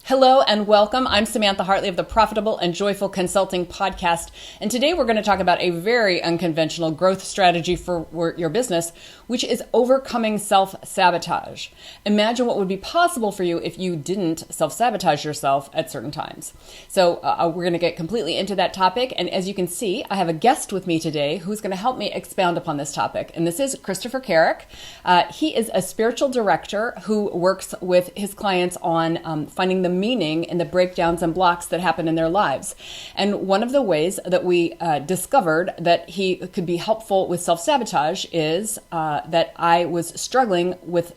Hello and welcome. I'm Samantha Hartley of the Profitable and Joyful Consulting Podcast. And today we're going to talk about a very unconventional growth strategy for your business, which is overcoming self-sabotage. Imagine what would be possible for you if you didn't self-sabotage yourself at certain times. So we're going to get completely into that topic. And as you can see, I have a guest with me today who's going to help me expound upon this topic. And this is Christopher Carrick. He is a spiritual director who works with his clients on finding the meaning in the breakdowns and blocks that happen in their lives. And one of the ways that we discovered that he could be helpful with self-sabotage is that I was struggling with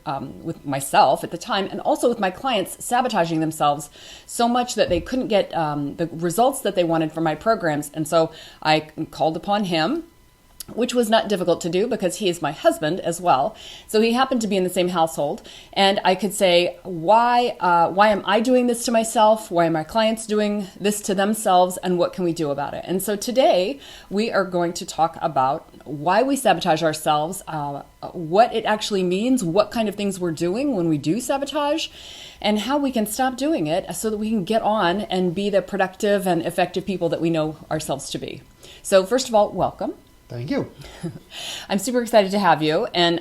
myself at the time, and also with my clients sabotaging themselves so much that they couldn't get the results that they wanted from my programs. And so I called upon him, which was not difficult to do because he is my husband as well. So he happened to be in the same household, and I could say, why am I doing this to myself? Why are my clients doing this to themselves? And what can we do about it? And so today we are going to talk about why we sabotage ourselves, what it actually means, what kind of things we're doing when we do sabotage, and how we can stop doing it so that we can get on and be the productive and effective people that we know ourselves to be. So first of all, welcome. Thank you. I'm super excited to have you. And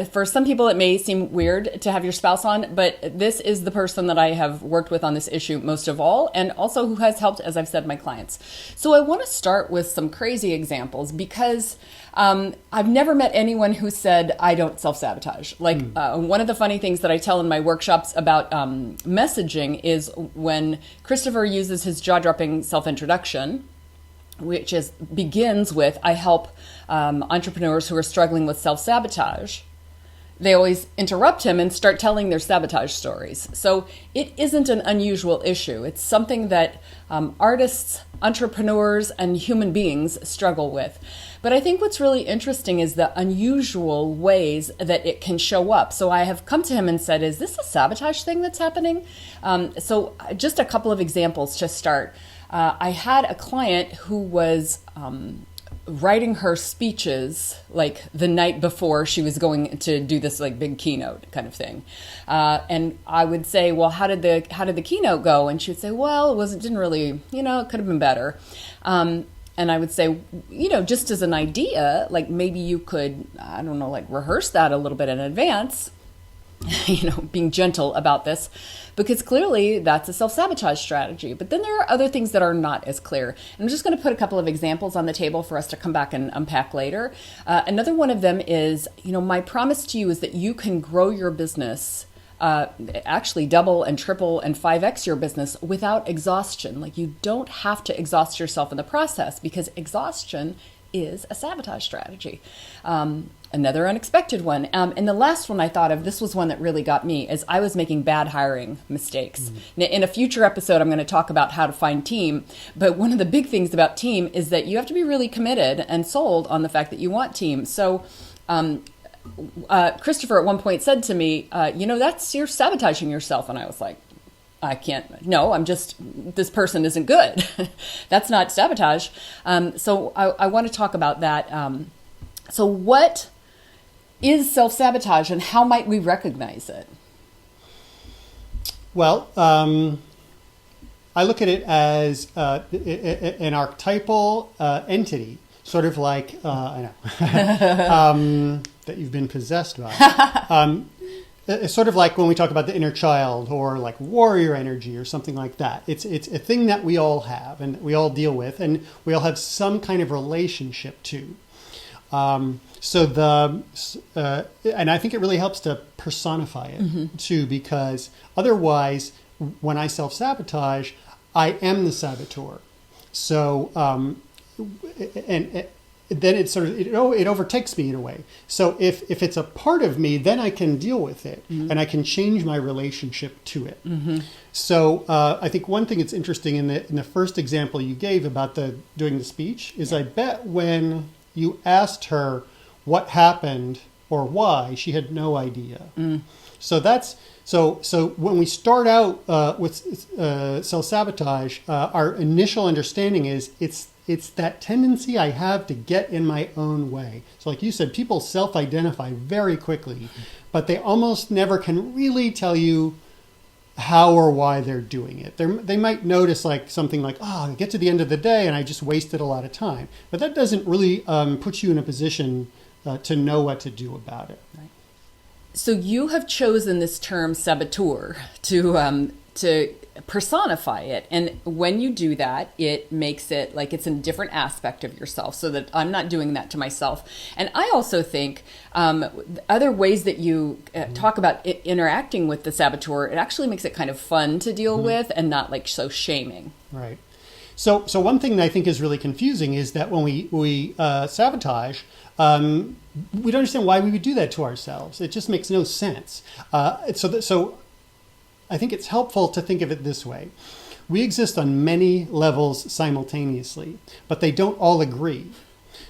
for some people, it may seem weird to have your spouse on, but this is the person that I have worked with on this issue most of all, and also who has helped, as I've said, my clients. So I want to start with some crazy examples because I've never met anyone who said, I don't self-sabotage. One of the funny things that I tell in my workshops about messaging is when Christopher uses his jaw-dropping self-introduction, which begins with, I help entrepreneurs who are struggling with self-sabotage. They always interrupt him and start telling their sabotage stories. So it isn't an unusual issue. It's something that artists, entrepreneurs, and human beings struggle with. But I think what's really interesting is the unusual ways that it can show up. So I have come to him and said, is this a sabotage thing that's happening? So just a couple of examples to start. I had a client who was writing her speeches like the night before she was going to do this like big keynote kind of thing, and I would say, well, how did the keynote go? And she would say, well, didn't really, it could have been better. And I would say, just as an idea, like maybe you could, I don't know, like rehearse that a little bit in advance. Being gentle about this, because clearly that's a self-sabotage strategy. But then there are other things that are not as clear. And I'm just going to put a couple of examples on the table for us to come back and unpack later. Another one of them is, my promise to you is that you can grow your business, actually double and triple and 5x your business without exhaustion. Like you don't have to exhaust yourself in the process, because exhaustion is a sabotage strategy. Another unexpected one. And the last one I thought of, this was one that really got me, is I was making bad hiring mistakes. Mm-hmm. In a future episode, I'm going to talk about how to find team. But one of the big things about team is that you have to be really committed and sold on the fact that you want team. So Christopher at one point said to me, you're sabotaging yourself. And I was like, I can't, no, this person isn't good. That's not sabotage. So I want to talk about that. So what is self-sabotage and how might we recognize it? Well, I look at it as an archetypal entity, sort of like, I know, that you've been possessed by. It's sort of like when we talk about the inner child or like warrior energy or something like that. It's a thing that we all have and we all deal with and we all have some kind of relationship to. And I think it really helps to personify it mm-hmm. too, because otherwise when I self-sabotage, I am the saboteur. So, then it sort of it overtakes me in a way. So if it's a part of me, then I can deal with it mm-hmm. and I can change my relationship to it. Mm-hmm. So I think one thing that's interesting in the first example you gave about doing the speech is I bet when you asked her what happened or why, she had no idea. Mm. So when we start out with self-sabotage, our initial understanding is it's that tendency I have to get in my own way. So like you said, people self-identify very quickly, but they almost never can really tell you how or why they're doing it. They might notice like something like, oh, I get to the end of the day and I just wasted a lot of time. But that doesn't really put you in a position to know what to do about it. Right. So you have chosen this term saboteur to personify it. And when you do that, it makes it like it's a different aspect of yourself, so that I'm not doing that to myself. And I also think other ways that you talk about interacting with the saboteur, it actually makes it kind of fun to deal with and not like so shaming. Right. So one thing that I think is really confusing is that when we sabotage, we don't understand why we would do that to ourselves. It just makes no sense. So I think it's helpful to think of it this way. We exist on many levels simultaneously, but they don't all agree.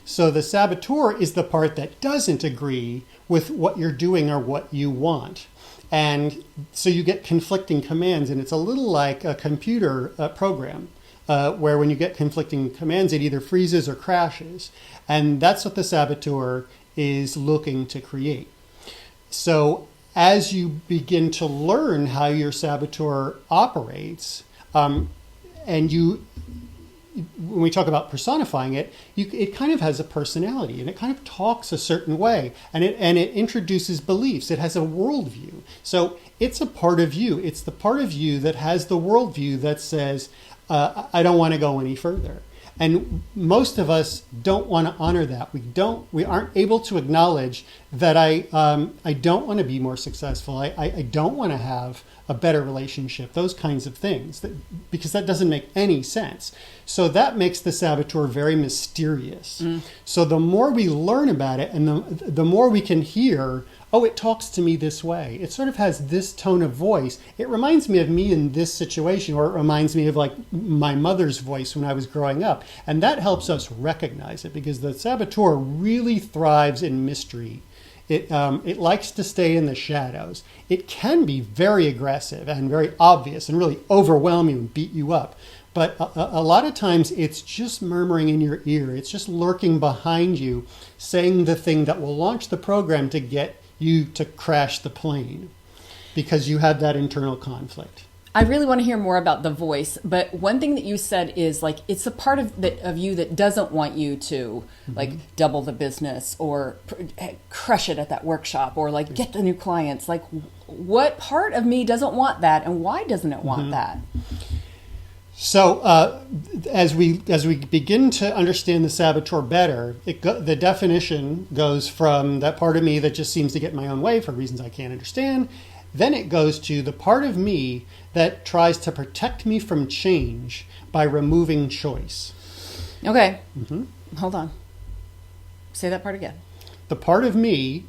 So the saboteur is the part that doesn't agree with what you're doing or what you want. And so you get conflicting commands, and it's a little like a computer program. Where when you get conflicting commands, it either freezes or crashes. And that's what the saboteur is looking to create. So as you begin to learn how your saboteur operates, and when we talk about personifying it, it kind of has a personality, and it kind of talks a certain way, and it introduces beliefs. It has a worldview. So it's a part of you. It's the part of you that has the worldview that says, I don't want to go any further. And most of us don't want to honor that. We aren't able to acknowledge that I don't want to be more successful. I don't want to have a better relationship, those kinds of things, because that doesn't make any sense. So that makes the saboteur very mysterious. So the more we learn about it, and the more we can hear, oh, it talks to me this way. It sort of has this tone of voice. It reminds me of me in this situation, or it reminds me of like my mother's voice when I was growing up. And that helps us recognize it, because the saboteur really thrives in mystery. It likes to stay in the shadows. It can be very aggressive and very obvious and really overwhelm you and beat you up. But a lot of times it's just murmuring in your ear. It's just lurking behind you, saying the thing that will launch the program to get you to crash the plane, because you had that internal conflict. I really want to hear more about the voice, but one thing that you said is like it's a part of you that doesn't want you to like double the business or crush it at that workshop or like get the new clients. Like, what part of me doesn't want that, and why doesn't it want that? So as we begin to understand the saboteur better, the definition goes from that part of me that just seems to get in my own way for reasons I can't understand. Then it goes to the part of me that tries to protect me from change by removing choice. Okay. Hold on. Say that part again. The part of me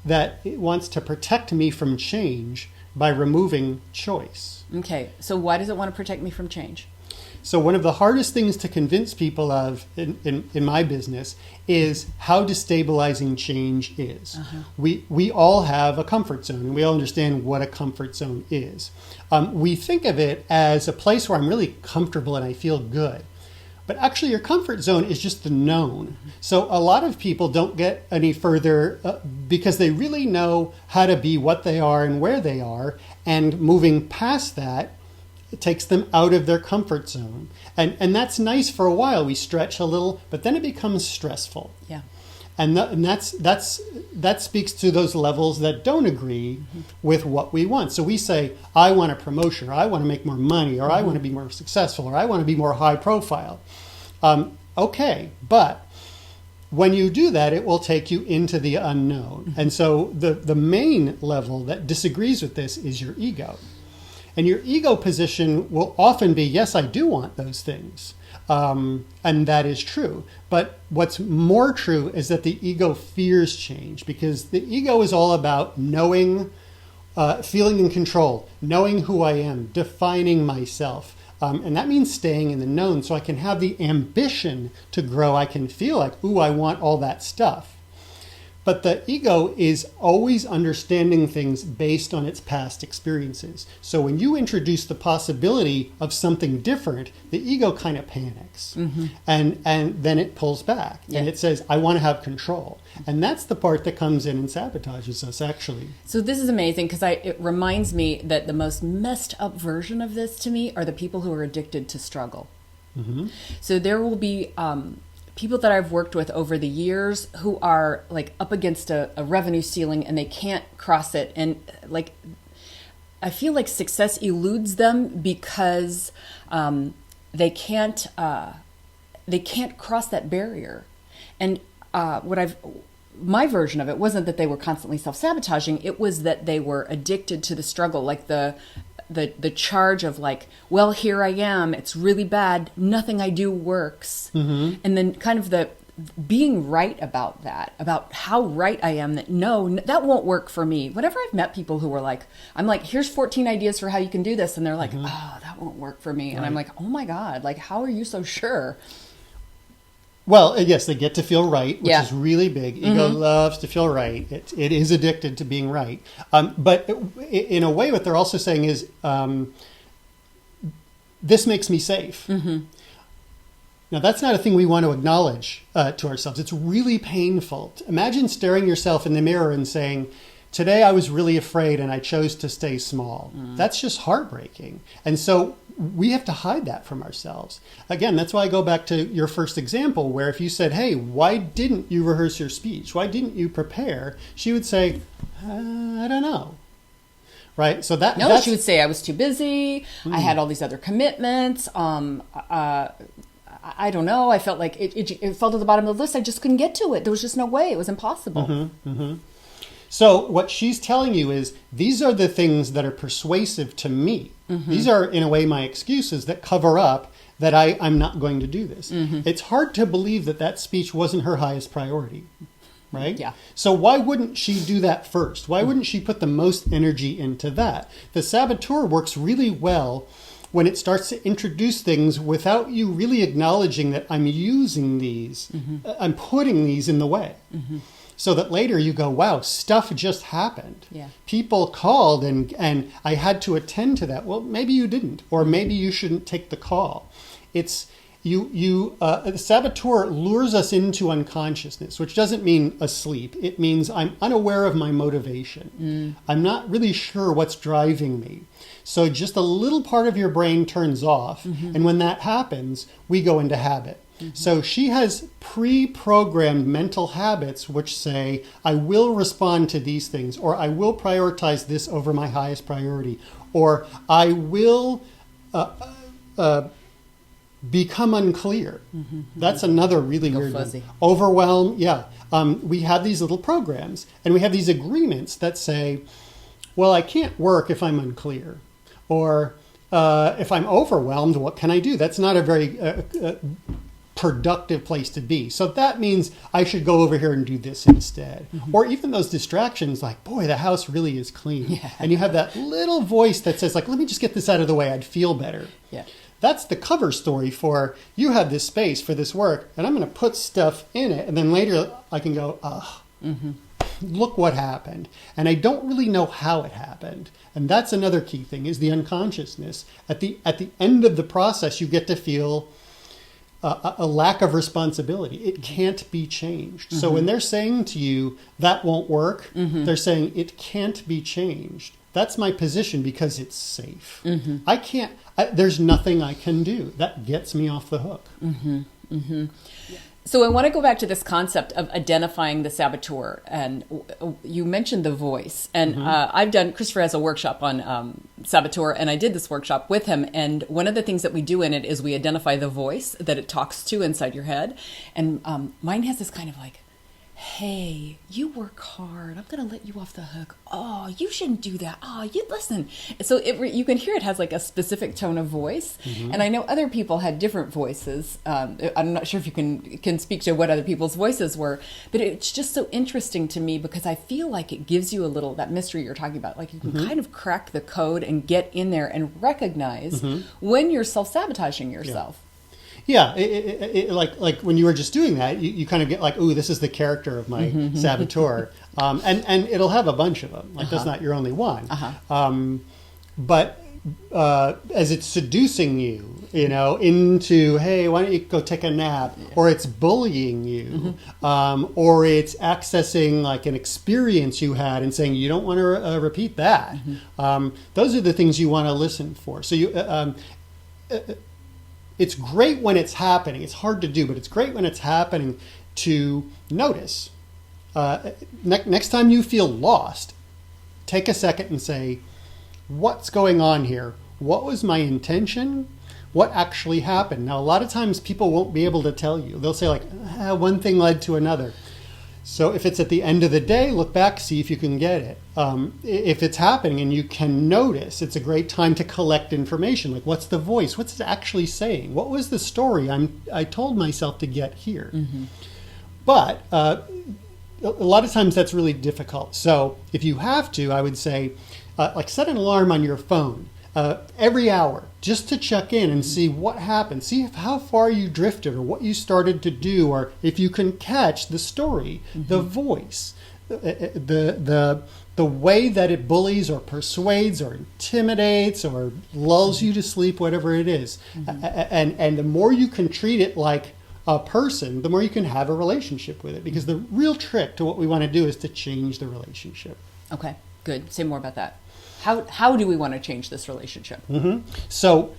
that wants to protect me from change by removing choice. Okay. So why does it want to protect me from change? So one of the hardest things to convince people of in my business is how destabilizing change is. We all have a comfort zone, and we all understand what a comfort zone is. We think of it as a place where I'm really comfortable and I feel good. But actually your comfort zone is just the known. So a lot of people don't get any further because they really know how to be what they are and where they are, and moving past that, it takes them out of their comfort zone. And that's nice for a while. We stretch a little, but then it becomes stressful. Yeah. And that speaks to those levels that don't agree with what we want. So we say, I want a promotion, or I want to make more money, or I want to be more successful, or I want to be more high profile. Okay, but when you do that, it will take you into the unknown. And so the main level that disagrees with this is your ego. And your ego position will often be, yes, I do want those things. And that is true. But what's more true is that the ego fears change, because the ego is all about knowing, feeling in control, knowing who I am, defining myself. And that means staying in the known, so I can have the ambition to grow. I can feel like, ooh, I want all that stuff. But the ego is always understanding things based on its past experiences. So when you introduce the possibility of something different, the ego kind of panics. And then it pulls back. And it says, I want to have control. And that's the part that comes in and sabotages us, actually. So this is amazing because it reminds me that the most messed up version of this to me are the people who are addicted to struggle. So there will be... people that I've worked with over the years who are like up against a revenue ceiling and they can't cross it. And like, I feel like success eludes them because they can't cross that barrier. And my version of it wasn't that they were constantly self-sabotaging. It was that they were addicted to the struggle, like the charge of like, well, here I am, it's really bad, nothing I do works. And then kind of the being right about that, about how right I am, that no, that won't work for me. Whenever I've met people who were like, I'm like, here's 14 ideas for how you can do this. And they're like, oh, that won't work for me. And I'm like, oh my God, like, how are you so sure? Well, yes, they get to feel right, which is really big. Ego loves to feel right. It is addicted to being right. But in a way, what they're also saying is, this makes me safe. Now, that's not a thing we want to acknowledge to ourselves. It's really painful. Imagine staring yourself in the mirror and saying, today I was really afraid and I chose to stay small. That's just heartbreaking. And so we have to hide that from ourselves. Again, that's why I go back to your first example, where if you said, hey, why didn't you rehearse your speech? Why didn't you prepare? She would say, I don't know. Right? So she would say I was too busy. I had all these other commitments. I don't know. I felt like it fell to the bottom of the list. I just couldn't get to it. There was just no way. It was impossible. So what she's telling you is, these are the things that are persuasive to me. These are, in a way, my excuses that cover up that I'm not going to do this. It's hard to believe that speech wasn't her highest priority, right? Yeah. So why wouldn't she do that first? Why wouldn't she put the most energy into that? The saboteur works really well when it starts to introduce things without you really acknowledging that I'm using these, I'm putting these in the way. So that later you go, wow, stuff just happened. Yeah. People called and I had to attend to that. Well, maybe you didn't, or maybe you shouldn't take the call. It's the saboteur lures us into unconsciousness, which doesn't mean asleep. It means I'm unaware of my motivation. I'm not really sure what's driving me. So just a little part of your brain turns off. And when that happens, we go into habit. So she has pre-programmed mental habits which say, I will respond to these things, or I will prioritize this over my highest priority, or I will become unclear. That's another really weird one. Overwhelm, we have these little programs, and we have these agreements that say, well, I can't work if I'm unclear, or if I'm overwhelmed, what can I do? That's not a very productive place to be. So that means I should go over here and do this instead. Or even those distractions like, boy, the house really is clean. And you have that little voice that says like, let me just get this out of the way. I'd feel better. That's the cover story for, you have this space for this work and I'm going to put stuff in it. And then later I can go, look what happened. And I don't really know how it happened. And that's another key thing, is the unconsciousness. At the end of the process, you get to feel a lack of responsibility. It can't be changed. So when they're saying to you, that won't work, they're saying it can't be changed. That's my position because it's safe. I can't, there's nothing I can do. That gets me off the hook. So I want to go back to this concept of identifying the saboteur, and you mentioned the voice, and Christopher has a workshop on saboteur, and I did this workshop with him, and one of the things that we do in it is we identify the voice that it talks to inside your head, and mine has this kind of like, hey, you work hard, I'm going to let you off the hook. Oh, you shouldn't do that. Oh, you listen. So you can hear it has like a specific tone of voice. And I know other people had different voices. I'm not sure if you can speak to what other people's voices were, but it's just so interesting to me because I feel like it gives you a little, that mystery you're talking about, like you can kind of crack the code and get in there and recognize when you're self-sabotaging yourself. Yeah, like when you were just doing that, you kind of get like, ooh, this is the character of my saboteur, and it'll have a bunch of them. Like that's not your only one, but as it's seducing you, into, hey, why don't you go take a nap, or it's bullying you, or it's accessing like an experience you had and saying you don't want to repeat that. Those are the things you want to listen for. So it's great when it's happening. It's hard to do, but it's great when it's happening to notice. Next time you feel lost, take a second and say, what's going on here? What was my intention? What actually happened? Now, a lot of times people won't be able to tell you. They'll say like, one thing led to another. So if it's at the end of the day, look back, see if you can get it. If it's happening and you can notice, it's a great time to collect information. Like, what's the voice? What's it actually saying? What was the story I told myself to get here? But a lot of times that's really difficult. So if you have to, I would say, like set an alarm on your phone every hour just to check in and see what happened. See how far you drifted or what you started to do, or if you can catch the story, the voice, the way that it bullies or persuades or intimidates or lulls you to sleep, whatever it is. And the more you can treat it like a person, the more you can have a relationship with it. Because the real trick to what we want to do is to change the relationship. Okay, good. Say more about that. How do we want to change this relationship? So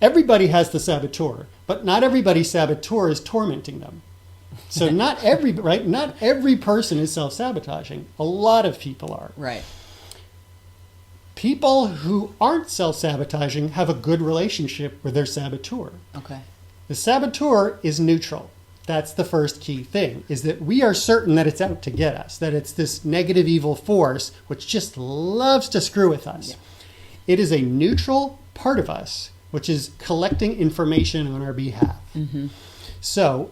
everybody has the saboteur, but not everybody's saboteur is tormenting them. So not every person is self-sabotaging. A lot of people are. Right. People who aren't self-sabotaging have a good relationship with their saboteur. Okay. The saboteur is neutral. That's the first key thing, is that we are certain that it's out to get us, that it's this negative evil force which just loves to screw with us. Yeah. It is a neutral part of us which is collecting information on our behalf. So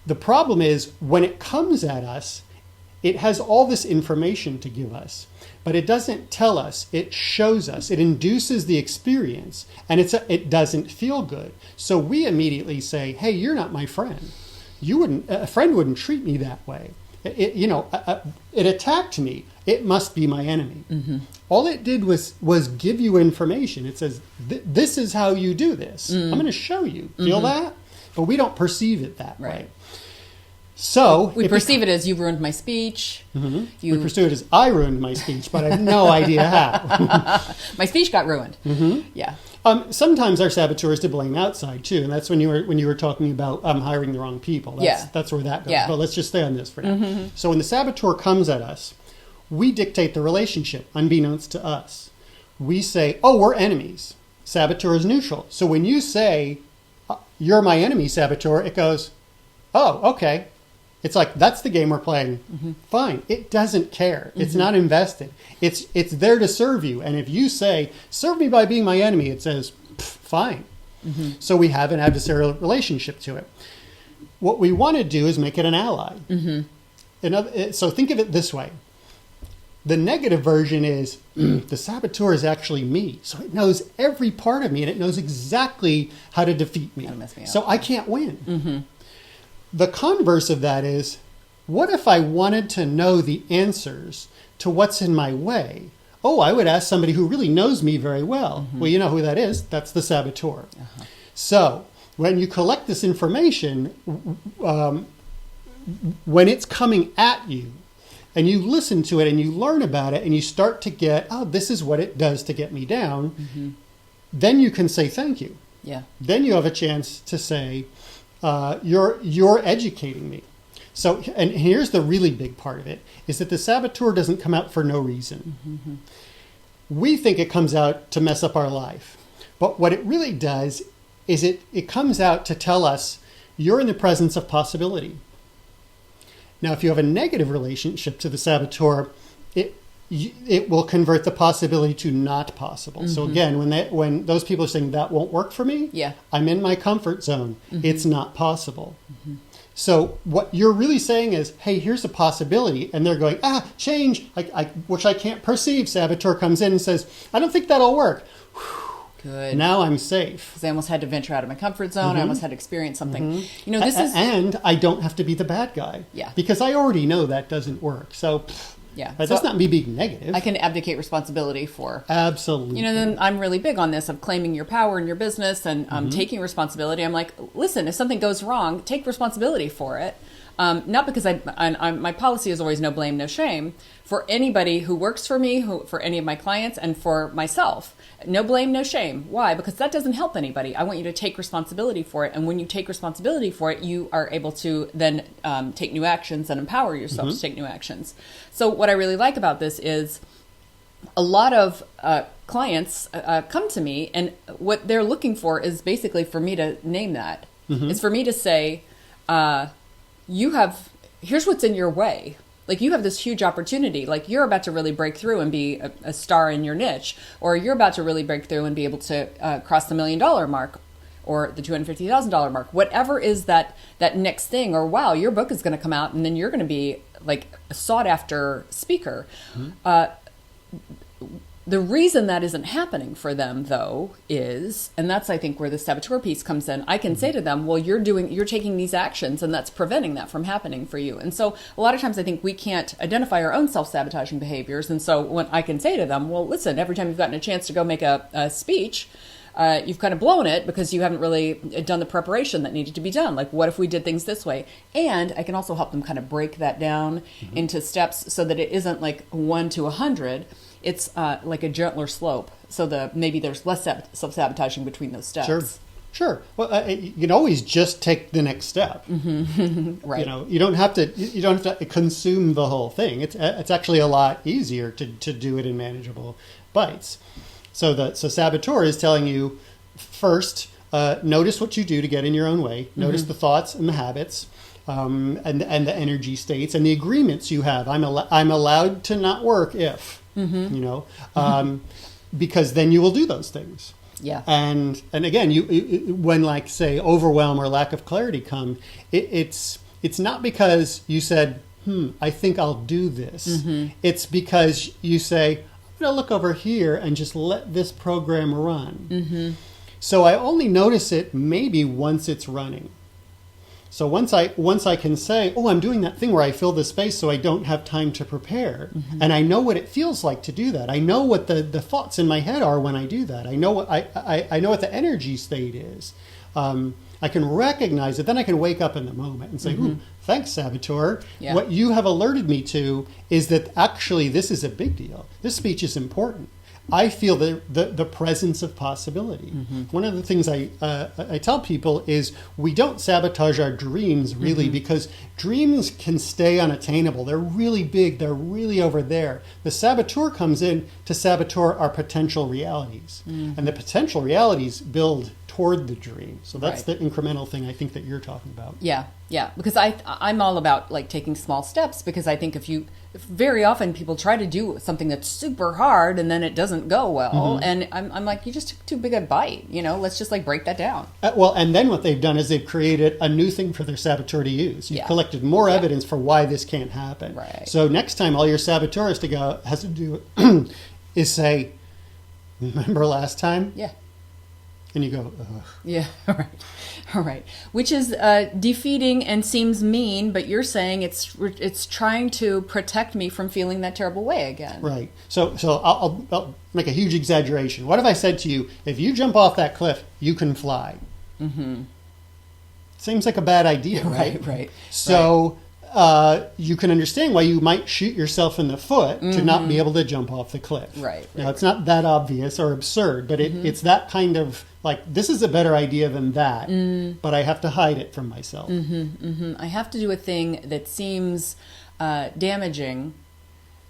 the problem is when it comes at us, it has all this information to give us, but it doesn't tell us, it shows us, it induces the experience, and it doesn't feel good. So we immediately say, hey, you're not my friend. A friend wouldn't treat me that way. It attacked me. It must be my enemy. All it did was give you information. It says, this is how you do this. I'm going to show you. Feel that? But we don't perceive it that way. So we perceive it as you ruined my speech. We perceive it as I ruined my speech, but I have no idea how. My speech got ruined. Yeah. Sometimes our saboteur is to blame outside too, and that's when you were talking about hiring the wrong people. That's where that goes. But let's just stay on this for now. So when the saboteur comes at us, we dictate the relationship unbeknownst to us. We say, oh, we're enemies. Saboteur is neutral. So when you say, you're my enemy, saboteur, it goes, oh, okay. It's like, that's the game we're playing. Fine. It doesn't care. It's not invested. It's there to serve you. And if you say, serve me by being my enemy, it says, fine. So we have an adversarial relationship to it. What we want to do is make it an ally. So think of it this way. The negative version is the saboteur is actually me. So it knows every part of me and it knows exactly how to defeat me. So I can't win. The converse of that is, what if I wanted to know the answers to what's in my way? Oh, I would ask somebody who really knows me very well. Well, you know who that is. That's the saboteur. So when you collect this information, when it's coming at you, and you listen to it and you learn about it and you start to get, oh, this is what it does to get me down, then you can say thank you. Then you have a chance to say, you're educating me. So, and here's the really big part of it, is that the saboteur doesn't come out for no reason. We think it comes out to mess up our life. But what it really does is it comes out to tell us you're in the presence of possibility. Now, if you have a negative relationship to the saboteur, it will convert the possibility to not possible. So again, when those people are saying that won't work for me, I'm in my comfort zone. It's not possible. So what you're really saying is, hey, here's a possibility. And they're going, change, which I can't perceive. Saboteur comes in and says, I don't think that'll work. Good. Now I'm safe. Because I almost had to venture out of my comfort zone. I almost had to experience something. Mm-hmm. You know, this is... And I don't have to be the bad guy. Yeah. Because I already know that doesn't work. So... Yeah, that's not me being negative. I can abdicate responsibility for. Absolutely. You know, then I'm really big on this of claiming your power in your business and taking responsibility. I'm like, listen, if something goes wrong, take responsibility for it. Not because my policy is always no blame, no shame for anybody who works for me, for any of my clients, and for myself. No blame, no shame. Why? Because that doesn't help anybody. I want you to take responsibility for it. And when you take responsibility for it, you are able to then take new actions and empower yourself to take new actions. So what I really like about this is a lot of clients come to me, and what they're looking for is basically for me to name that. It's for me to say, here's what's in your way. Like, you have this huge opportunity. Like, you're about to really break through and be a star in your niche, or you're about to really break through and be able to cross the $1 million mark or the $250,000 mark. Whatever is that next thing, or wow, your book is going to come out and then you're going to be like a sought after speaker. The reason that isn't happening for them, though, is, and that's, I think, where the saboteur piece comes in. I can say to them, well, you're taking these actions, and that's preventing that from happening for you. And so a lot of times I think we can't identify our own self-sabotaging behaviors. And so when I can say to them, well, listen, every time you've gotten a chance to go make a speech, you've kind of blown it because you haven't really done the preparation that needed to be done. Like, what if we did things this way? And I can also help them kind of break that down into steps so that it isn't like 1 to 100. It's like a gentler slope. So maybe there's less self-sabotaging between those steps. Sure. Well, you can always just take the next step. Right. You know, you don't have to consume the whole thing. It's actually a lot easier to do it in manageable bites. So Saboteur is telling you, first, notice what you do to get in your own way. Notice the thoughts and the habits, and the energy states and the agreements you have. I'm allowed to not work if, you know, because then you will do those things. Yeah. And again, when like say overwhelm or lack of clarity come, it's not because you said, I think I'll do this. It's because you say, I'm going to look over here and just let this program run. So I only notice it maybe once it's running. So once I can say, oh, I'm doing that thing where I fill the space so I don't have time to prepare. And I know what it feels like to do that. I know what the thoughts in my head are when I do that. I know what I know what the energy state is. I can recognize it. Then I can wake up in the moment and say, ooh, thanks, Saboteur. Yeah. What you have alerted me to is that actually this is a big deal. This speech is important. I feel the presence of possibility. One of the things I tell people is we don't sabotage our dreams really because dreams can stay unattainable. They're really big. They're really over there. The saboteur comes in to saboteur our potential realities. And the potential realities build toward the dream. So that's the incremental thing I think that you're talking about. Yeah. Because I'm all about like taking small steps, because I think if very often people try to do something that's super hard and then it doesn't go well. And I'm like, you just took too big a bite, you know, let's just like break that down. Well, and then what they've done is they've created a new thing for their saboteur to use. You've collected more evidence for why this can't happen. Right. So next time all your saboteur has to do is say, remember last time? Yeah. And you go, ugh. Yeah, all right. Which is defeating and seems mean, but you're saying it's trying to protect me from feeling that terrible way again. Right. So I'll make a huge exaggeration. What if I said to you, if you jump off that cliff, you can fly? Seems like a bad idea, right? Right. So you can understand why you might shoot yourself in the foot to not be able to jump off the cliff. Right. Now, it's not that obvious or absurd, but it's that kind of, like, this is a better idea than that, but I have to hide it from myself. I have to do a thing that seems damaging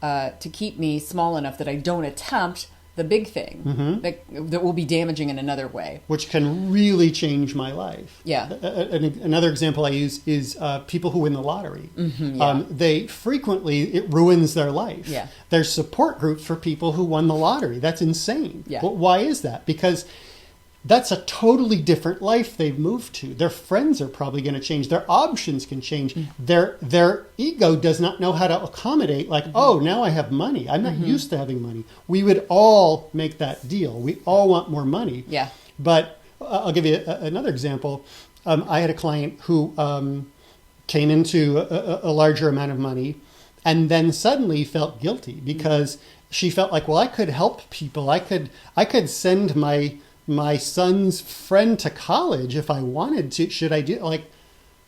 to keep me small enough that I don't attempt the big thing that will be damaging in another way. Which can really change my life. Yeah. Another example I use is people who win the lottery. They frequently, it ruins their life. Yeah. There's support groups for people who won the lottery. That's insane. Yeah. Well, why is that? Because that's a totally different life they've moved to. Their friends are probably going to change. Their options can change. Their ego does not know how to accommodate, like, oh, now I have money. I'm not used to having money. We would all make that deal. We all want more money. Yeah. But I'll give you another example. I had a client who came into a larger amount of money and then suddenly felt guilty because she felt like, well, I could help people. I could send my son's friend to college if I wanted to. Should I do, like,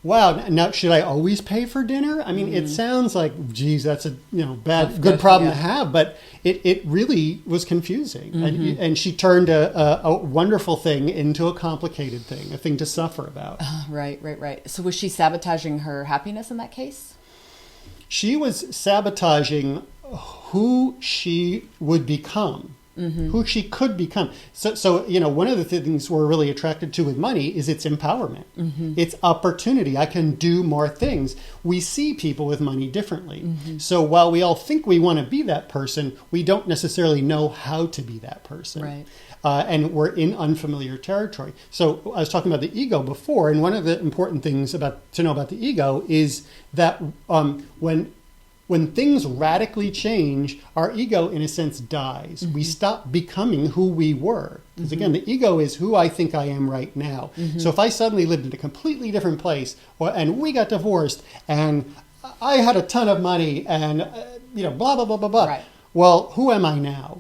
wow, now should I always pay for dinner? I mean, it sounds like, geez, that's a good problem to have, but it really was confusing. And she turned a wonderful thing into a complicated thing, a thing to suffer about. Right. So was she sabotaging her happiness in that case? She was sabotaging who she would become. Who she could become. So one of the things we're really attracted to with money is its empowerment. It's opportunity. I can do more things. We see people with money differently. So while we all think we want to be that person, we don't necessarily know how to be that person. Right. And we're in unfamiliar territory. So I was talking about the ego before, and one of the important things to know about the ego is that when things radically change, our ego, in a sense, dies. We stop becoming who we were. Because again, the ego is who I think I am right now. So if I suddenly lived in a completely different place, and we got divorced, and I had a ton of money, and blah, blah, blah, blah, blah. Right. Well, who am I now?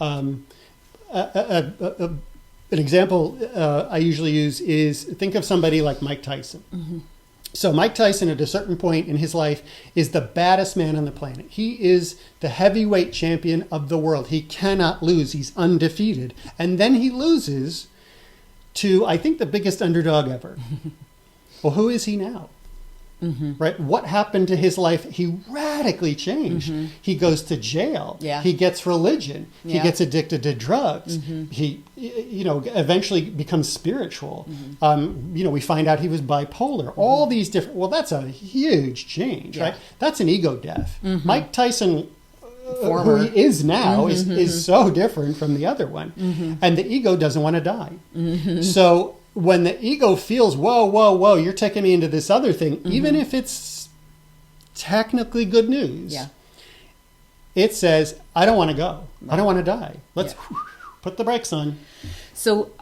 An example I usually use is, think of somebody like Mike Tyson. So Mike Tyson, at a certain point in his life, is the baddest man on the planet. He is the heavyweight champion of the world. He cannot lose. He's undefeated. And then he loses to, I think, the biggest underdog ever. Well, who is he now? Right? What happened to his life? He radically changed. He goes to jail. Yeah. He gets religion. He Yeah. gets addicted to drugs. He, eventually becomes spiritual. We find out he was bipolar. All these different. Well, that's a huge change, right? That's an ego death. Mike Tyson, who he is now, is so different from the other one, and the ego doesn't want to die. So when the ego feels, whoa, you're taking me into this other thing, even if it's technically good news, it says, I don't want to go. I don't want to die. Let's put the brakes on. So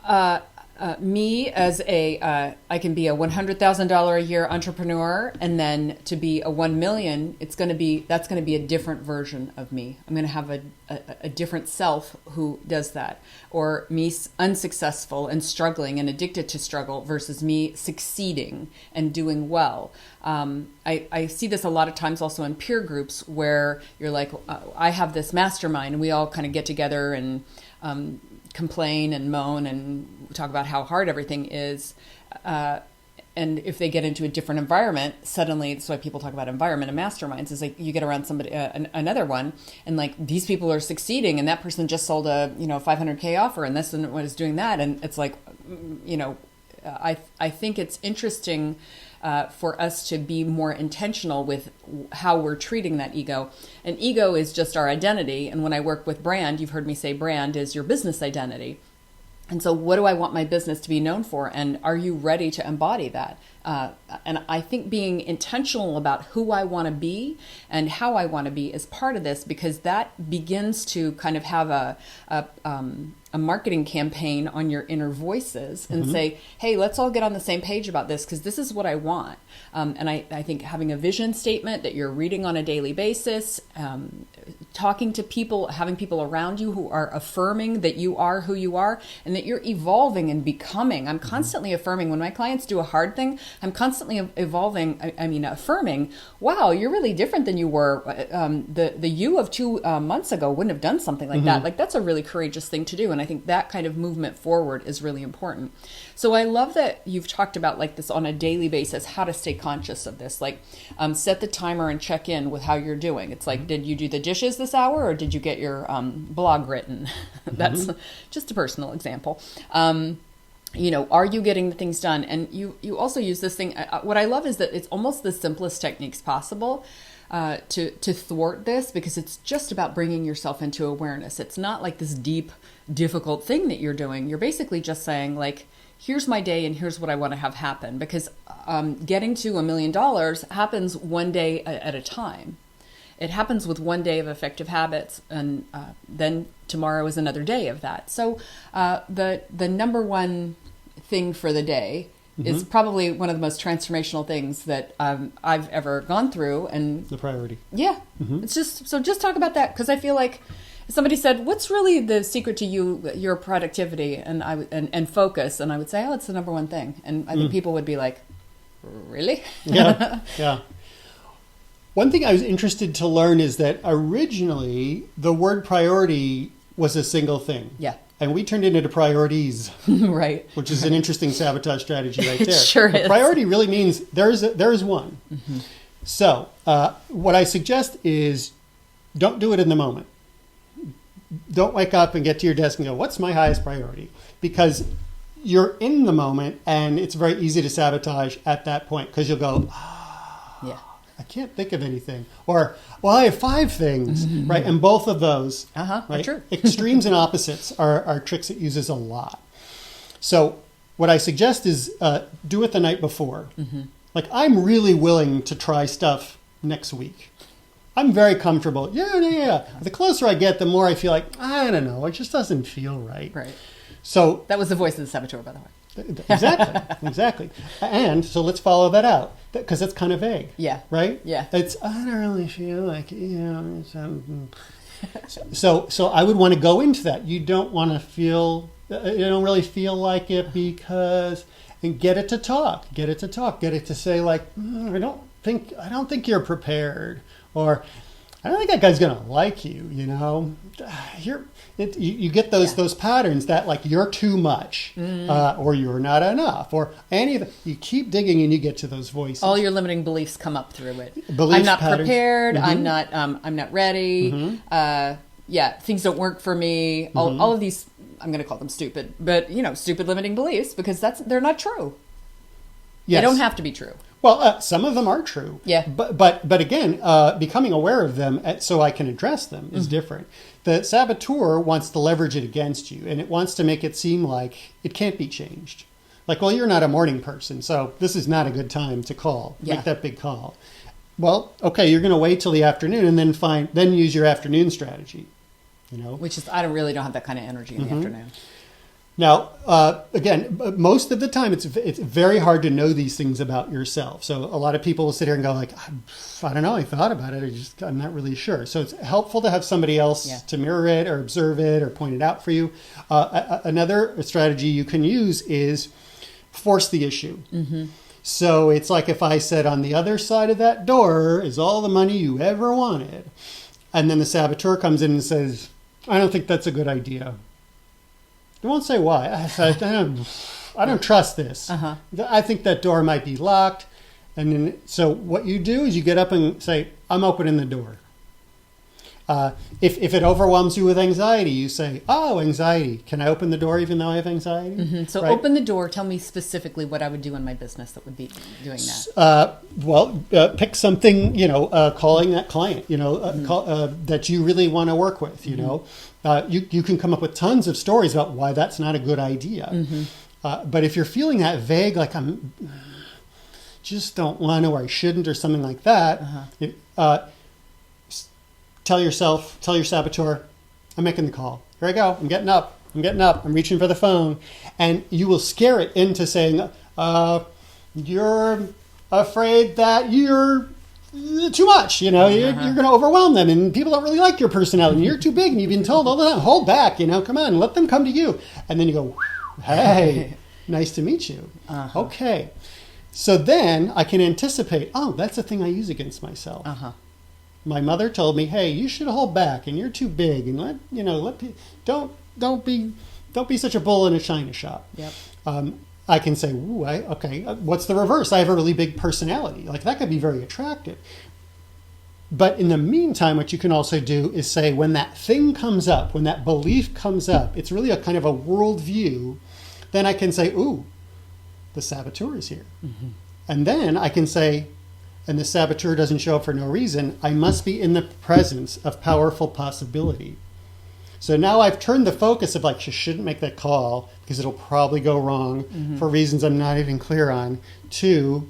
me as I can be a $100,000 a year entrepreneur, and then to be a 1 million, that's going to be a different version of me. I'm going to have a different self who does that, or me unsuccessful and struggling and addicted to struggle versus me succeeding and doing well. I see this a lot of times also in peer groups where you're like, I have this mastermind, and we all kind of get together and complain and moan and talk about how hard everything is. And if they get into a different environment, suddenly, that's why people talk about environment and masterminds, is like you get around somebody, another one, and like these people are succeeding, and that person just sold a 500K offer, and this one is doing that, and it's like, I think it's interesting for us to be more intentional with how we're treating that ego. And ego is just our identity. And when I work with brand, you've heard me say brand is your business identity. And so what do I want my business to be known for? And are you ready to embody that? And I think being intentional about who I want to be and how I want to be is part of this, because that begins to kind of have a marketing campaign on your inner voices and say, hey, let's all get on the same page about this, because this is what I want. And I think having a vision statement that you're reading on a daily basis, talking to people, having people around you who are affirming that you are who you are and that you're evolving and becoming. I'm constantly affirming. When my clients do a hard thing, I'm constantly affirming, wow, you're really different than you were. The you of 2 months ago wouldn't have done something like that. Like, that's a really courageous thing to do. And I think that kind of movement forward is really important. So I love that you've talked about like this on a daily basis, how to stay conscious of this, like set the timer and check in with how you're doing. It's like, did you do the dishes this hour, or did you get your blog written? That's just a personal example. Are you getting the things done? And you also use this thing. What I love is that it's almost the simplest techniques possible. to thwart this, because it's just about bringing yourself into awareness. It's not like this deep, difficult thing that you're doing. You're basically just saying, like, here's my day and here's what I want to have happen. Because getting to $1 million happens one day at a time. It happens with one day of effective habits, and then tomorrow is another day of that. So the number one thing for the day is probably one of the most transformational things that I've ever gone through. And the priority. Yeah. It's just talk about that, because I feel like somebody said, what's really the secret to your productivity and focus? And I would say, oh, it's the number one thing. And I think people would be like, really? Yeah. Yeah. One thing I was interested to learn is that originally the word priority was a single thing. Yeah. And we turned it into priorities. Right. Which is an interesting sabotage strategy right there. It sure is. Priority really means there is one. So what I suggest is don't do it in the moment. Don't wake up and get to your desk and go, what's my highest priority? Because you're in the moment and it's very easy to sabotage at that point, because you'll go, yeah, I can't think of anything. Or, well, I have 5 things, right? And both of those, right? are true. Extremes and opposites are tricks it uses a lot. So what I suggest is do it the night before. Like, I'm really willing to try stuff next week. I'm very comfortable. Yeah. The closer I get, the more I feel like, I don't know, it just doesn't feel right. Right. So that was the voice of the saboteur, by the way. Exactly. And so let's follow that out, because it's kind of vague. Yeah. Right? Yeah. It's, I don't really feel like it, So I would want to go into that. You don't want to feel, you don't really feel like it, because, and get it to talk. Get it to say, like, I don't think you're prepared, or I don't think that guy's going to like you, You get those patterns that, like, you're too much, or you're not enough, or any of the, you keep digging and you get to those voices. All your limiting beliefs come up through it. I'm not prepared. I'm not ready. Things don't work for me. All of these, I'm going to call them stupid, but stupid limiting beliefs, because they're not true. Yes. They don't have to be true. Well, some of them are true. Yeah. But again, becoming aware of them so I can address them is different. The saboteur wants to leverage it against you, and it wants to make it seem like it can't be changed. Like, well, you're not a morning person, so this is not a good time to make that big call. Well, okay, you're going to wait till the afternoon and then use your afternoon strategy. Which is, I really don't have that kind of energy in the afternoon. Now, again, most of the time, it's very hard to know these things about yourself. So a lot of people will sit here and go, like, I don't know, I thought about it, I'm not really sure. So it's helpful to have somebody else to mirror it or observe it or point it out for you. Another strategy you can use is force the issue. So it's like if I said, on the other side of that door is all the money you ever wanted. And then the saboteur comes in and says, I don't think that's a good idea. I won't say why. I don't trust this. I think that door might be locked. And then, so what you do is you get up and say, I'm opening the door. If it overwhelms you with anxiety, you say, oh, anxiety. Can I open the door even though I have anxiety? So right? Open the door. Tell me specifically what I would do in my business that would be doing that. Pick something, calling that client, that you really want to work with, You can come up with tons of stories about why that's not a good idea. But if you're feeling that vague, like I'm just don't want to, or I shouldn't, or something like that, tell your saboteur, I'm making the call. Here I go. I'm getting up. I'm reaching for the phone. And you will scare it into saying, you're afraid that you're too much, you're going to overwhelm them, and people don't really like your personality, and you're too big, and you've been told all the time, hold back, come on, let them come to you. And then you go, hey, nice to meet you. Okay. So then I can anticipate, oh, that's the thing I use against myself. My mother told me, hey, you should hold back, and you're too big, and don't be such a bull in a china shop. Yep. I can say, what's the reverse? I have a really big personality. Like, that could be very attractive. But in the meantime, what you can also do is say, when that thing comes up, when that belief comes up, it's really a kind of a worldview, then I can say, ooh, the saboteur is here. And then I can say, and the saboteur doesn't show up for no reason, I must be in the presence of powerful possibility. So now I've turned the focus of like, you shouldn't make that call because it'll probably go wrong for reasons I'm not even clear on, to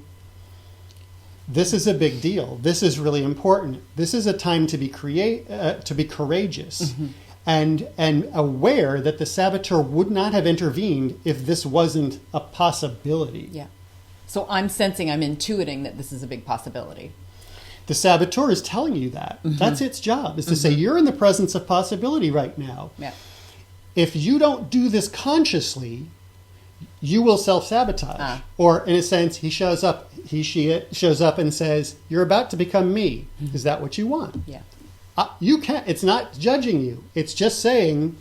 this is a big deal. This is really important. This is a time to be courageous and aware that the saboteur would not have intervened if this wasn't a possibility. Yeah. So I'm sensing, I'm intuiting that this is a big possibility. The saboteur is telling you that. That's its job, is to say, you're in the presence of possibility right now. Yeah. If you don't do this consciously, you will self-sabotage. Or in a sense, she shows up and says, you're about to become me. Is that what you want? Yeah. You can't, it's not judging you. It's just saying,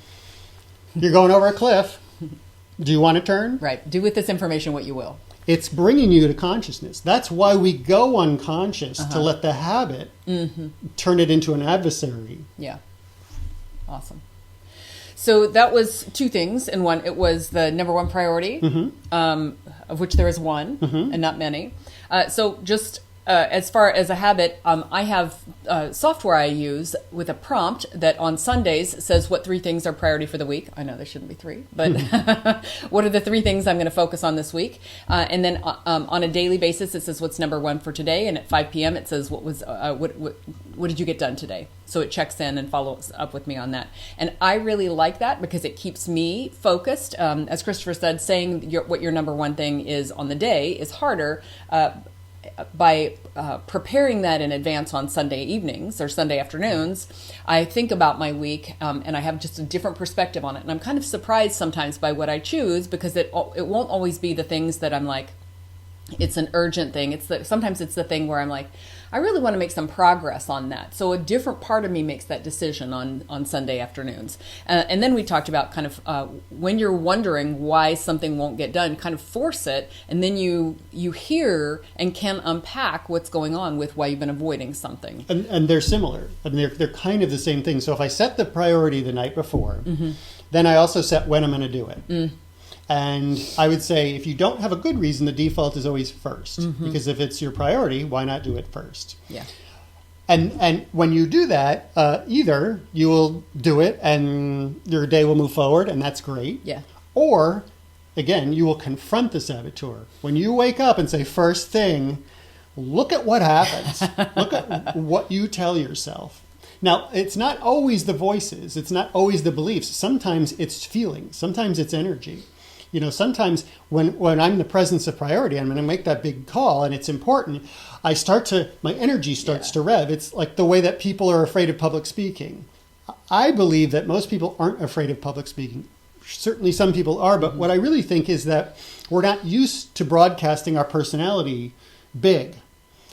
you're going over a cliff. Do you want to turn? Right. Do with this information what you will. It's bringing you to consciousness. That's why we go unconscious, to let the habit turn it into an adversary. Yeah. Awesome. So that was two things in one. It was the number one priority, of which there is one and not many. So just as far as a habit, I have software I use with a prompt that on Sundays says what 3 things are priority for the week. I know there shouldn't be 3, but what are the 3 things I'm going to focus on this week? And then on a daily basis, it says what's number 1 for today. And at 5 p.m., it says what did you get done today? So it checks in and follows up with me on that. And I really like that because it keeps me focused. As Christopher said, saying what your number 1 thing is on the day is harder. By preparing that in advance on Sunday evenings or Sunday afternoons, I think about my week and I have just a different perspective on it. And I'm kind of surprised sometimes by what I choose because it won't always be the things that I'm like, it's an urgent thing. Sometimes it's the thing where I'm like, I really want to make some progress on that. So a different part of me makes that decision on Sunday afternoons. And then we talked about kind of when you're wondering why something won't get done, kind of force it. And then you hear and can unpack what's going on with why you've been avoiding something. And they're similar. I mean, they're kind of the same thing. So if I set the priority the night before, then I also set when I'm going to do it. And I would say if you don't have a good reason, the default is always first. Because if it's your priority, why not do it first? Yeah. And when you do that, either you will do it and your day will move forward, and that's great. Yeah. Or, again, you will confront the saboteur. When you wake up and say, first thing, look at what happens. Look at what you tell yourself. Now, it's not always the voices. It's not always the beliefs. Sometimes it's feelings. Sometimes it's energy. You know, sometimes when I'm in the presence of priority, I'm going to make that big call and it's important, my energy starts to rev. It's like the way that people are afraid of public speaking. I believe that most people aren't afraid of public speaking. Certainly some people are, but what I really think is that we're not used to broadcasting our personality big.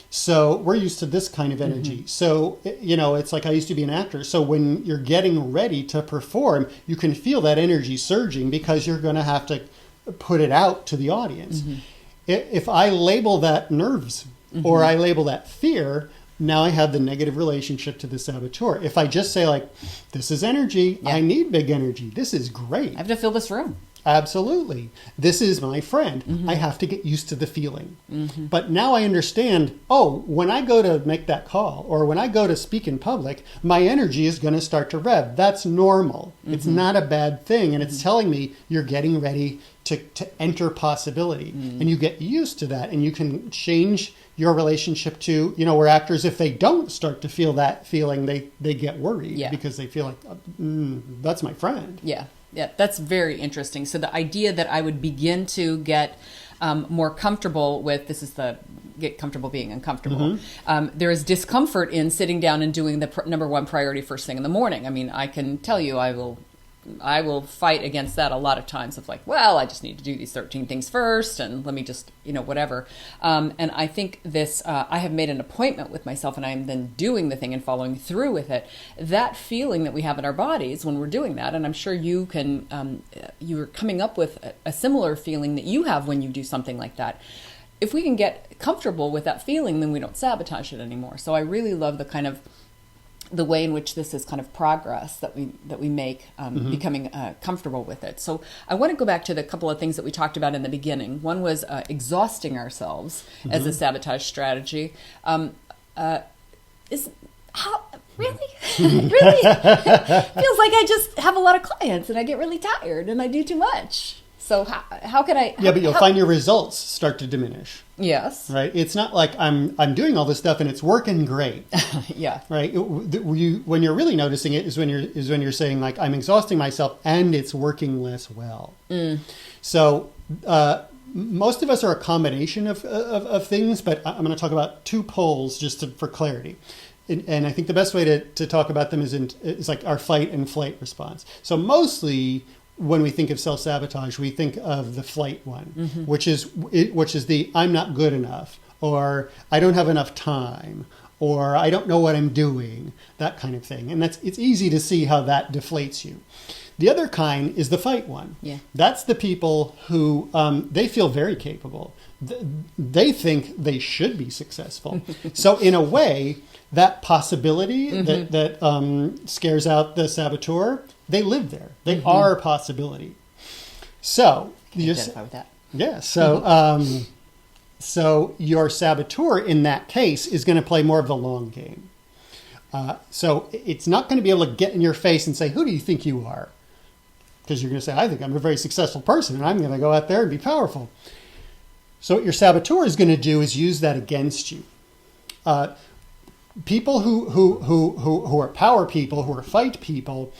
So we're used to this kind of energy. So, you know, it's like I used to be an actor. So when you're getting ready to perform, you can feel that energy surging because you're going to have to put it out to the audience. If I label that nerves or I label that fear, now I have the negative relationship to the saboteur. If I just say like, this is energy, I need big energy. This is great. I have to fill this room. Absolutely. This is my friend. I have to get used to the feeling. But now I understand, when I go to make that call or when I go to speak in public, my energy is going to start to rev. That's normal. It's not a bad thing. And it's telling me you're getting ready to enter possibility. And you get used to that and you can change your relationship to, you know, where actors, if they don't start to feel that feeling, they get worried because they feel like, that's my friend. Yeah. Yeah, that's very interesting. So the idea that I would begin to get more comfortable with, get comfortable being uncomfortable. There is discomfort in sitting down and doing the number 1 priority first thing in the morning. I mean, I can tell you I will fight against that a lot of times of like, well, I just need to do these 13 things first and let me just, you know, whatever. And I think I have made an appointment with myself and I am then doing the thing and following through with it. That feeling that we have in our bodies when we're doing that, and I'm sure you can, you're coming up with a similar feeling that you have when you do something like that. If we can get comfortable with that feeling, then we don't sabotage it anymore. So I really love the kind of the way in which this is kind of progress that we make, becoming comfortable with it. So I want to go back to the couple of things that we talked about in the beginning. One was exhausting ourselves as a sabotage strategy. Is how really really feels like I just have a lot of clients and I get really tired and I do too much. So how can I? But you'll find your results start to diminish. Yes. Right. It's not like I'm doing all this stuff and it's working great. Yeah. Right. When you're really noticing it is when you're saying like I'm exhausting myself and it's working less well. So most of us are a combination of things, but I'm going to talk about two poles just for clarity. And I think the best way to talk about them is like our fight and flight response. So mostly, when we think of self-sabotage, we think of the flight one, which is the I'm not good enough, or I don't have enough time, or I don't know what I'm doing, that kind of thing. And it's easy to see how that deflates you. The other kind is the fight one. Yeah. That's the people who they feel very capable. They think they should be successful. So in a way, that possibility that scares out the saboteur, they live there. They are a possibility. So you identify with that. Yeah. So so your saboteur in that case is going to play more of the long game. So it's not going to be able to get in your face and say, "Who do you think you are?" Because you're going to say, "I think I'm a very successful person, and I'm going to go out there and be powerful." So what your saboteur is going to do is use that against you. People who are power people, who are fight people,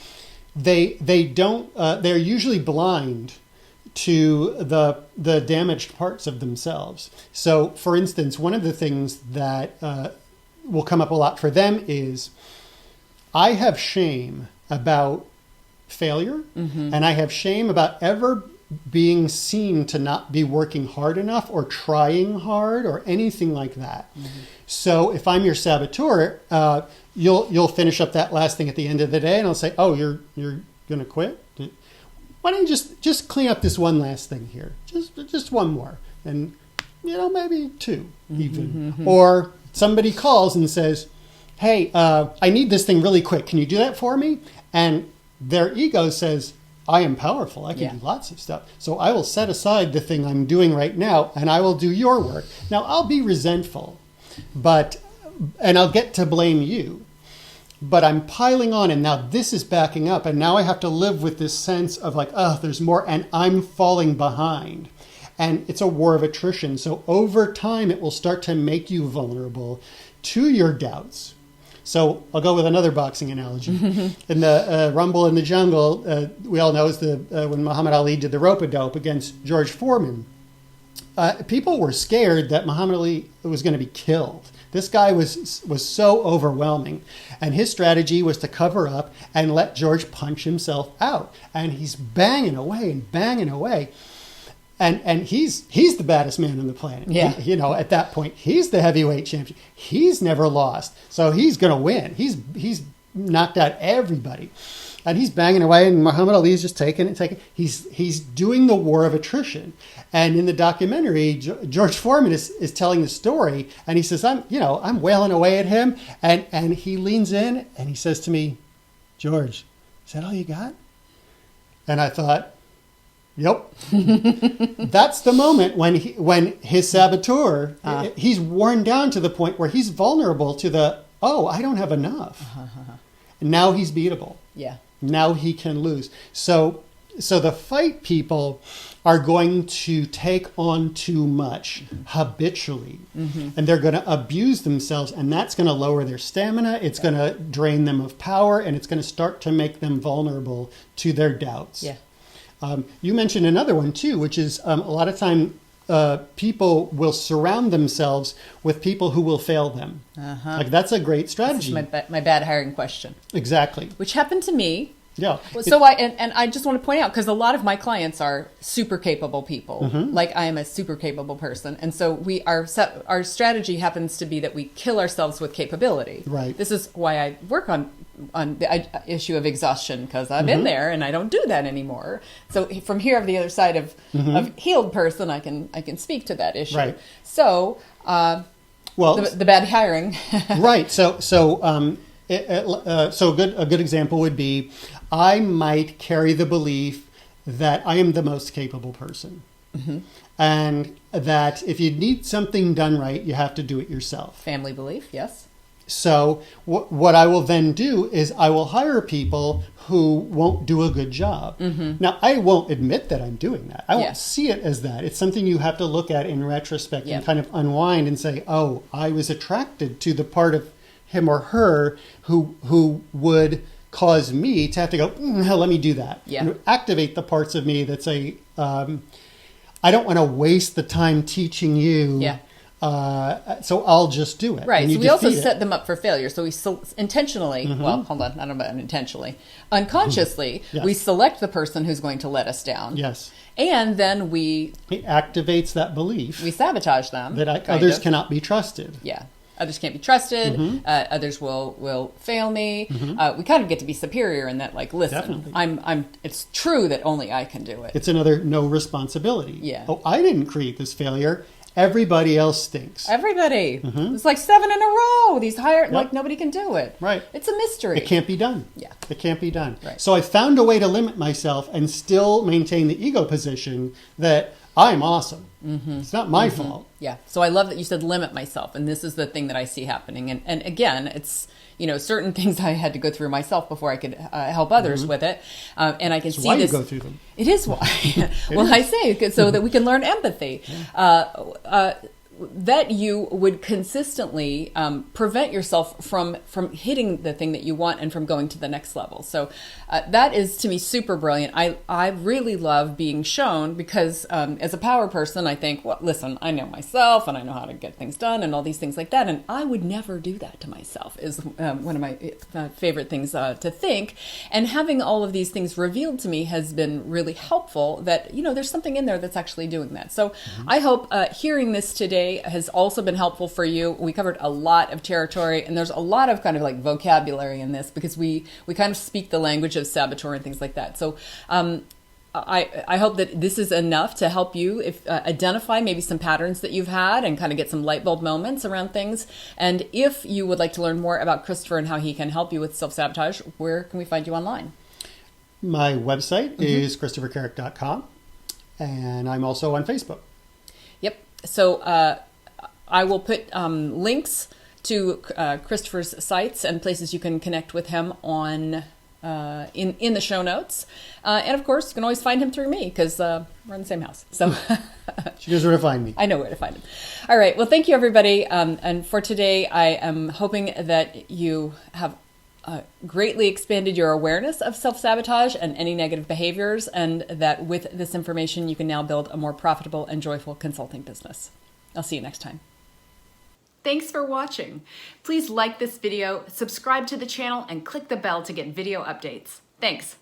they're usually blind to the damaged parts of themselves. So, for instance, one of the things that will come up a lot for them is, I have shame about failure, and I have shame about ever being seen to not be working hard enough or trying hard or anything like that. So if I'm your saboteur, you'll finish up that last thing at the end of the day, and I'll say, "Oh, you're going to quit? Why don't you just clean up this one last thing here? Just one more, and maybe two even." Or somebody calls and says, "Hey, I need this thing really quick. Can you do that for me?" And their ego says, "I am powerful. I can do lots of stuff. So I will set aside the thing I'm doing right now, and I will do your work." Now, I'll be resentful, and I'll get to blame you. But I'm piling on, and now this is backing up, and now I have to live with this sense of like, oh, there's more, and I'm falling behind. And it's a war of attrition. So over time, it will start to make you vulnerable to your doubts. So I'll go with another boxing analogy. In the Rumble in the Jungle, we all know is when Muhammad Ali did the rope-a-dope against George Foreman. People were scared that Muhammad Ali was going to be killed. This guy was so overwhelming. And his strategy was to cover up and let George punch himself out. And he's banging away and banging away. And he's the baddest man on the planet. Yeah. At that point, he's the heavyweight champion. He's never lost. So he's going to win. He's knocked out everybody. And he's banging away, and Muhammad Ali's just taking it. He's doing the war of attrition. And in the documentary, George Foreman is telling the story, and he says, I'm wailing away at him, and he leans in and he says to me, "George, is that all you got?" And I thought, yep. That's the moment when his saboteur, he's worn down to the point where he's vulnerable to I don't have enough. Now he's beatable. Yeah. Now he can lose. So the fight people are going to take on too much habitually, and they're going to abuse themselves, and that's going to lower their stamina. It's going to drain them of power, and it's going to start to make them vulnerable to their doubts. Yeah. You mentioned another one too, which is a lot of time people will surround themselves with people who will fail them. Like that's a great strategy. This is my bad hiring question. Exactly. Which happened to me. Yeah. So I just want to point out, because a lot of my clients are super capable people. Like I am a super capable person, and so our strategy happens to be that we kill ourselves with capability. Right. This is why I work on the issue of exhaustion, because I'm in there and I don't do that anymore. So from here, on the other side of healed person, I can speak to that issue. Right. So the bad hiring. Right. So So a good example would be, I might carry the belief that I am the most capable person. Mm-hmm. And that if you need something done right, you have to do it yourself. Family belief, yes. So what I will then do is I will hire people who won't do a good job. Mm-hmm. Now, I won't admit that I'm doing that. I won't see it as that. It's something you have to look at in retrospect and kind of unwind and say, oh, I was attracted to the part of him or her who would cause me to have to go, hell, let me do that. Yeah. And activate the parts of me that say, I don't want to waste the time teaching you. Yeah. So I'll just do it. Right. So we also set them up for failure. So we intentionally, well, hold on, I don't know about unintentionally, unconsciously, we select the person who's going to let us down. Yes. And then it activates that belief. We sabotage them. That others cannot be trusted. Yeah. Others can't be trusted. Mm-hmm. Others will fail me. Mm-hmm. We kind of get to be superior in that, like, listen, definitely. It's true that only I can do it. It's another no responsibility. Yeah. Oh, I didn't create this failure. Everybody else stinks. Everybody. Mm-hmm. It's like 7 in a row. These like nobody can do it. Right. It's a mystery. It can't be done. Yeah. It can't be done. Right. So I found a way to limit myself and still maintain the ego position that I'm awesome. Mm-hmm. It's not my fault. Yeah. So I love that you said limit myself. And this is the thing that I see happening. And again, it's, certain things I had to go through myself before I could help others with it. And I can see why this. You go through them. It is why. Well, I say so that we can learn empathy. Yeah. That you would consistently prevent yourself from hitting the thing that you want and from going to the next level. So that is, to me, super brilliant. I really love being shown because as a power person, I think, well, listen, I know myself and I know how to get things done and all these things like that. And I would never do that to myself is one of my favorite things to think. And having all of these things revealed to me has been really helpful that, there's something in there that's actually doing that. So I hope hearing this today has also been helpful for you. We covered a lot of territory and there's a lot of kind of like vocabulary in this because we kind of speak the language of saboteur and things like that. So I hope that this is enough to help you identify maybe some patterns that you've had and kind of get some light bulb moments around things. And if you would like to learn more about Christopher and how he can help you with self-sabotage, where can we find you online? My website is christophercarrick.com and I'm also on Facebook. Yep. So I will put links to Christopher's sites and places you can connect with him on in the show notes. And of course, you can always find him through me because we're in the same house. So she knows where to find me. I know where to find him. All right. Well, thank you, everybody. And for today, I am hoping that you have greatly expanded your awareness of self-sabotage and any negative behaviors, and that with this information, you can now build a more profitable and joyful consulting business. I'll see you next time. Thanks for watching. Please like this video, subscribe to the channel, and click the bell to get video updates. Thanks.